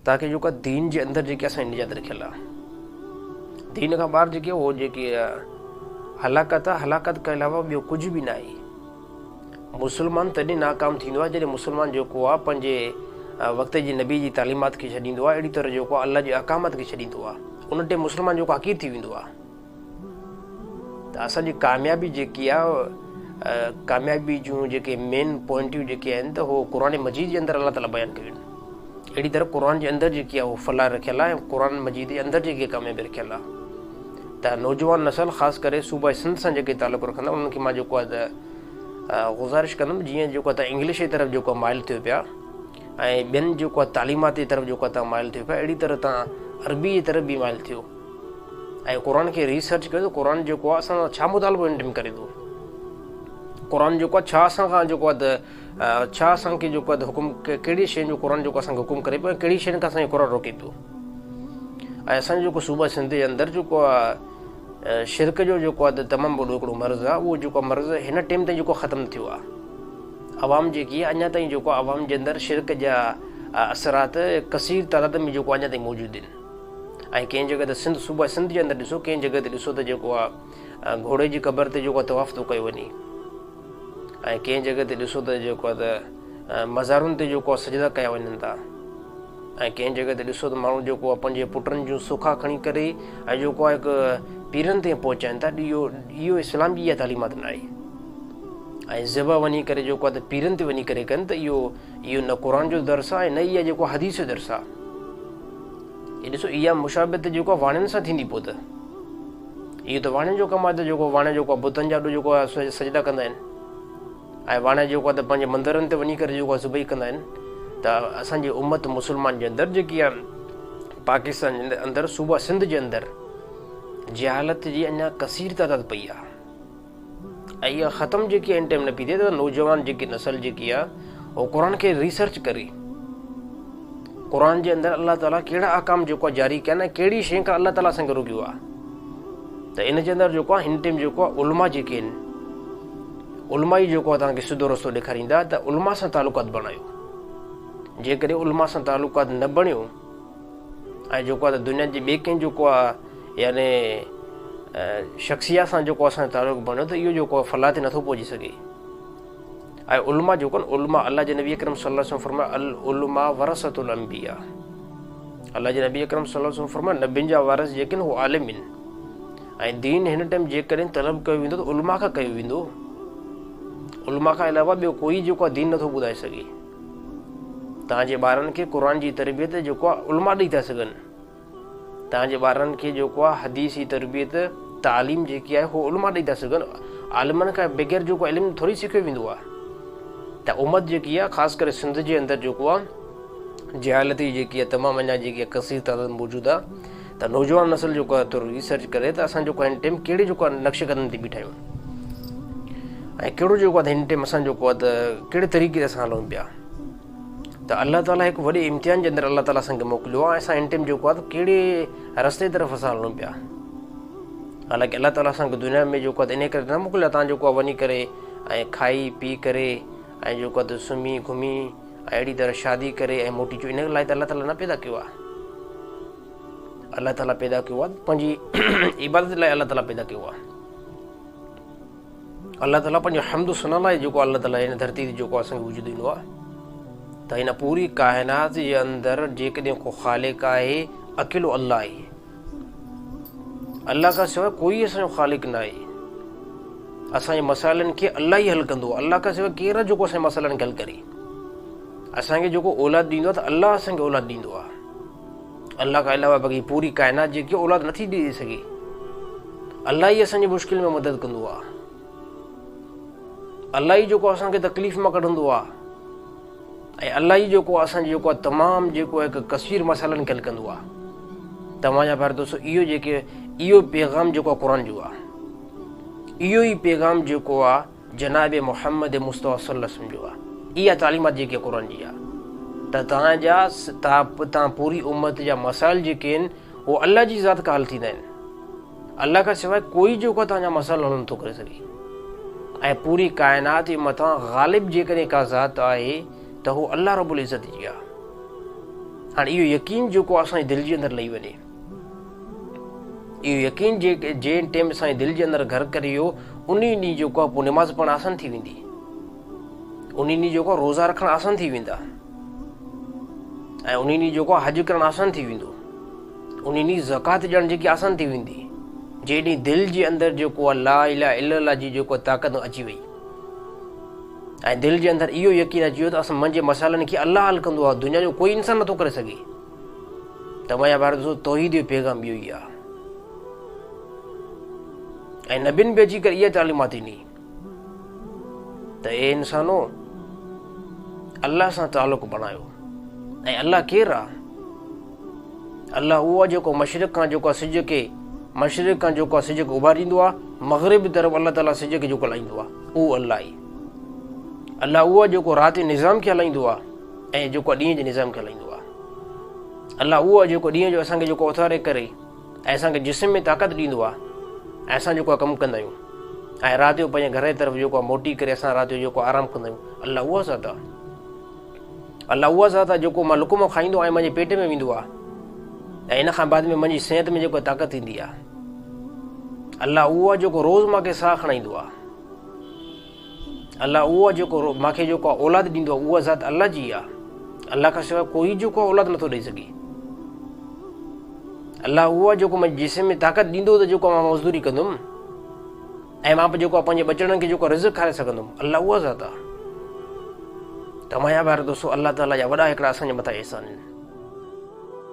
ताकि जेको दीन जे अंदरि जेके असांजी निजात रखियल आहे। दीन खां ॿाहिरि जेके उहो जेकी हलाकत आहे, हलाकत खां अलावा ॿियो कुझु बि न आहे। मुस्लमान तॾहिं नाकाम थींदो आहे जॾहिं मुस्लमान जेको आहे पंहिंजे वक़्त जी नबी जी तालीमात खे छॾींदो आहे, अहिड़ी तरह जेको आहे अल्लाह जे अहकामत खे छॾींदो आहे, उन ते मुस्लमान जेको हक़ीर थी वेंदो आहे। त असांजी कामयाबी जेकी आहे, कामयाबी जूं जेके मेन पॉइंटियूं जेके आहिनि त उहो क़ुर मजीद जे अंदरि अल्लाह ताला बयानु कयूं आहिनि। अहिड़ी तरह क़ुर जे अंदरि जेकी आहे उहो फलाह रखियल आहे, ऐं क़ुर मजीद जे अंदरि जेकी कामयाबी रखियल आहे। त नौजवान नसल ख़ासि करे सूबा सिंध सां जेके तालुक़ु रखंदा उन्हनि खे मां जेको आहे त गुज़ारिश कंदुमि, जीअं जेको आहे तव्हां इंग्लिश जी तरफ़ जेको आहे माइल थियो पिया ऐं ॿियनि जेको आहे तालीमात जी तरफ़ जेको आहे तव्हां माइल थियो पिया, अहिड़ी तरह तव्हां अरबी जी तरफ़ बि माइल थियो ऐं क़ुर खे रिसर्च कयो। क़ुर जेको आहे असां छा मुतालबो इन टाइम करे थो, क़ुर जेको आहे छा असां खां जेको आहे त छा असांखे जेको आहे त हुकुम कहिड़ी शइ जो क़ुर जेको असांखे हुकुम करे पियो ऐं कहिड़ी शयुनि खां असांखे क़ुर रोके पियो। ऐं असांजो जेको सूबा सिंध जे अंदरि जेको आहे शिरक जो जेको आहे त तमामु वॾो हिकिड़ो मर्ज़ु आहे, उहो जेको मर्ज़ु हिन टाइम ताईं जेको ख़तमु थियो आहे। अवाम जेकी आहे अञा ताईं जेको आहे अवाम जे अंदरि शिरक जा असरात कसीर तादाद में जेको अञा ताईं मौजूदु आहिनि। ऐं कंहिं जॻह ते सूबा सिंध जे अंदरि ॾिसो, कंहिं जॻह ते ॾिसो त जेको आहे घोड़े जी क़बर ते जेको आहे तवाफ़ थो कयो वञे, ऐं कंहिं जॻह ते ॾिसो त जेको आहे त मज़ारुनि ते जेको आहे सजदा कया वञनि था, ऐं कंहिं जॻह ते ॾिसो त माण्हू जेको आहे पंहिंजे पुटनि जूं सुखा खणी करे ऐं जेको आहे हिकु पीरनि ते पहुचाइनि था। इहो इस्लाम जी इहा तालीमात न आहे। ऐं ज़िबा वञी करे जेको आहे त पीरनि ते वञी करे कनि त इहो न क़ुर जो दर्सु आहे, न इहा जेको हदीस जो दर्सु आहे। इहो ॾिसो, इहा मुशाबित जेको आहे वाणियुनि सां थींदी पोइ त इहो त वाणियुनि जो कमु आहे। त जेको वाणे जेको आहे बुतनि जा जेको आहे सजदा कंदा आहिनि, ऐं वाणे जेको आहे त पंहिंजे मंदरनि ते वञी करे जेको आहे ज़ुबई कंदा आहिनि। त असांजी उम्मत मुस्लमान जे अंदरि जेकी आहे पाकिस्तान जे अंदरि सूबा सिंध जे अंदरि जहालत जी अञा कसीर तादाद पई आहे, ऐं इहा ख़तमु जेकी आहे इन टाइम न पई थिए। त नौजवान जेकी नसल जेकी आहे उहो क़ुर खे रिसर्च करे, क़ुर जे अंदरि अल्लाह ताला कहिड़ा अहकाम जेको आहे जारी कया आहिनि, कहिड़ी शइ खां अल्लाह ताला असांखे रोकियो आहे। त इन जे अंदरि जेको आहे हिन टाइम जेको आहे उलमा जेके आहिनि, उलमा ई जेको आहे तव्हांखे सिधो रस्तो ॾेखारींदा। त उलमा सां तालुकात बणायो। जेकॾहिं उलमा सां तालुकात न बणियो ऐं जेको आहे त दुनिया जे ॿिए कंहिं जेको आहे याने शख़्सियत सां जेको असांजो तालुक़ु बणियो, त इहो जेको आहे फलाह ते नथो पहुची सघे। ऐं उलमा जेको आहे उलमा, अल्लाह जे नबी अकरम सल्लल्लाहु अलैहि वसल्लम फरमाया अल उलमा वरसतुल अंबिया। अल्लाह जे नबी अकरम सल्लल्लाहु अलैहि वसल्लम फरमाया नबियुनि जा वारिस जेके आहिनि उहे आलिम आहिनि, ऐं दीन हिन टाइम जेकॾहिं तलब कयो वेंदो त उलमा खां कयो वेंदो। उलमा खां अलावा ॿियो कोई जेको आहे दीन नथो ॿुधाए सघे। तव्हांजे ॿारनि खे क़ुर जी तरबियत जेको आहे उलमा ॾेई था सघनि, तव्हांजे ॿारनि खे जेको आहे हदीस जी तरबियत तालीम जेकी आहे उहो उलमा ॾेई था सघनि। आलिमनि खां बग़ैर जेको इल्मु थोरी सिखियो वेंदो आहे। त उम्मत जेकी आहे ख़ासि करे सिंध जे अंदरि जेको आहे जहालती जेकी आहे तमामु अञा जेकी आहे कसीर तादाद मौजूदु आहे। त नौजवान नसल जेको आहे थोरो रिसर्च करे त असां जेको आहे हिन टाइम कहिड़े जेको आहे नक्श कदम ते बीठा आहियूं, ऐं कहिड़ो जेको आहे हिन टाइम असां जेको आहे त कहिड़े तरीक़े ते असां हलूं पिया। त अल्लाह ताला हिकु वॾे इम्तिहान जे अंदरि अल्लाह ताला असांखे मोकिलियो आहे। असां हिन टाइम जेको आहे त कहिड़े रस्ते तरफ़ असां हलूं पिया। हालांकि अल्लाह ताला असांखे दुनिया में जेको आहे त इन करे न मोकिलियो तव्हां जेको आहे वञी करे ऐं खाई पी करे ऐं जेको आहे त सुम्ही घुमी ऐं अहिड़ी तरह शादी करे ऐं मोटी अचो। इन लाइ त अल्लाह ताला न पैदा कयो आहे। अल्लाह ताला पैदा कयो आहे पंहिंजी इबादत लाइ। अल्लाह ताला पैदा कयो आहे। अल्लाह ताला पंहिंजो हम्द सुना लाइ जेको अल्लाह ताला हिन धरती ते जेको असांखे वजूद ॾिनो आहे। त हिन पूरी काइनात जे अंदरि जेकॾहिं को ख़ालिक आहे अकेलो अल्लाह आहे। अल्लाह खां सवाइ कोई असांजो ख़ालिक न आहे। असांजे मसाइलनि खे अल्लाह ई हल कंदो आहे। अल्लाह खां सवाइ केरु जेको असांजे मसाइलनि खे हल करे। असांखे जेको औलाद ॾींदो आहे त अल्लाह असांखे औलाद ॾींदो आहे। अल्लाह खां अलावा बाक़ी पूरी काइनात जेकी औलाद नथी ॾेई सघे। अल्लाह ई असांजी मुश्किल में मदद कंदो आहे। अल्लाह ई जेको असांखे तकलीफ़ मां कढंदो आहे, ऐं अल्लाह ई जेको असांजो जेको आहे तमामु जेको आहे हिकु कसीर मसाइलनि खे हल कंदो आहे। तव्हांजा प्यारा दोस्तो इहो पैगाम जेको आहे क़ुर जो आहे। इहो ई पैगाम जेको आहे जनाब मुहम्मद मुस्तफ़ा सल्लल्लाहु अलैहि वसल्लम जो आहे। इहा तालीमात जेकी क़ुर जी आहे त तव्हां पूरी उम्मत जा मसाइल जेके आहिनि उहे अल्लाह जी ज़ात खां हल थींदा आहिनि। अल्लाह खां सवाइ कोई जेको आहे तव्हांजा मसाइल हल नथो करे सघे। ऐं पूरी काइनात जे मथां ग़ालिब जेकॾहिं का ज़ात आहे त हू अल्लाह रब्बुल इज़्ज़त जी आहे। हाणे इहो यकीन जेको असांजी दिलि जे अंदरि लही वञे, इहो यकीन जंहिं टाइम असांजी दिलि जे अंदरि घर करे वियो, उन ॾींहुं जेको आहे पोइ निमाज़ पढ़णु आसान थी वेंदी, उन ॾींहुं जेको आहे रोज़ा रखणु आसान थी वेंदा, ऐं उन ॾींहुं जेको आहे हज करणु आसान थी वेंदो, उन ॾींहुं ज़कात ॾियणु जेकी आसान थी वेंदी, जंहिं ॾींहुं दिलि जे अंदरि जेको आहे ला इलाहा इल्लल्लाह जी जेको ताक़त अची वई, ऐं दिलि जे अंदरि इहो यकीन अची वियो त असां मुंहिंजे मसाइलनि खे अलाह हल कंदो आहे, दुनिया जो कोई इंसानु नथो करे सघे। त मुंहिंजा ॿार दोस्तो, तौहीद जो पैगाम इहो ई आहे। ऐं नबियुनि बि अची करे इहा तालीमात ॾिनी त ए इंसानो, अलाह सां तालुक़ बणायो। ऐं अलाह केरु आहे? अलाह उहो आहे जेको मशरिक़ खां जेको आहे सिज खे उभारींदो आहे, मग़रिब तरफ़ अलाह ताला सिज खे जेको हलाईंदो आहे, उहो अलाह आहे। अलाह उहो आहे जेको राति जे निज़ाम खे हलाईंदो आहे ऐं जेको ॾींहं जे निज़ाम खे हलाईंदो आहे। अलाह उहो आहे जेको ॾींहं जो असांखे जेको उथारे करे ऐं असांखे जिस्म में ताक़त ॾींदो आहे ऐं असां जेको आहे कमु कंदा आहियूं, ऐं राति जो पंहिंजे घर जी तरफ़ जेको आहे मोटी करे असां राति जो जेको आरामु कंदा आहियूं। अलाह उहा ज़ात आहे। अलाह उहा ज़ात आहे जेको मां लुकुम खाईंदो आहियां, मुंहिंजे पेट में वेंदो आहे ऐं इन खां बाद में मुंहिंजी सिहत में जेको ताक़त ईंदी आहे। अलाह उहो आहे जेको रोज़ मूंखे साह खणाईंदो आहे। अलाह उहो आहे जेको मूंखे जेको आहे औलाद ॾींदो आहे, उहा ज़ात अलाह जी आहे। अलाह खां सवाइ कोई जेको आहे औलाद नथो ॾेई सघे। अलाह उहो आहे जेको मुंहिंजे जिस्म में ताक़त ॾींदो त जेको मां मज़दूरी कंदुमि ऐं मां जेको आहे पंहिंजे बचड़नि खे जेको रिज़्क़ खाराए सघंदुमि। अलाह उहा ज़ात आहे। त मुंहिंजा ॿार दोस्तो, अलाह ताला जा वॾा हिकिड़ा असांजे मथां अहसान आहिनि।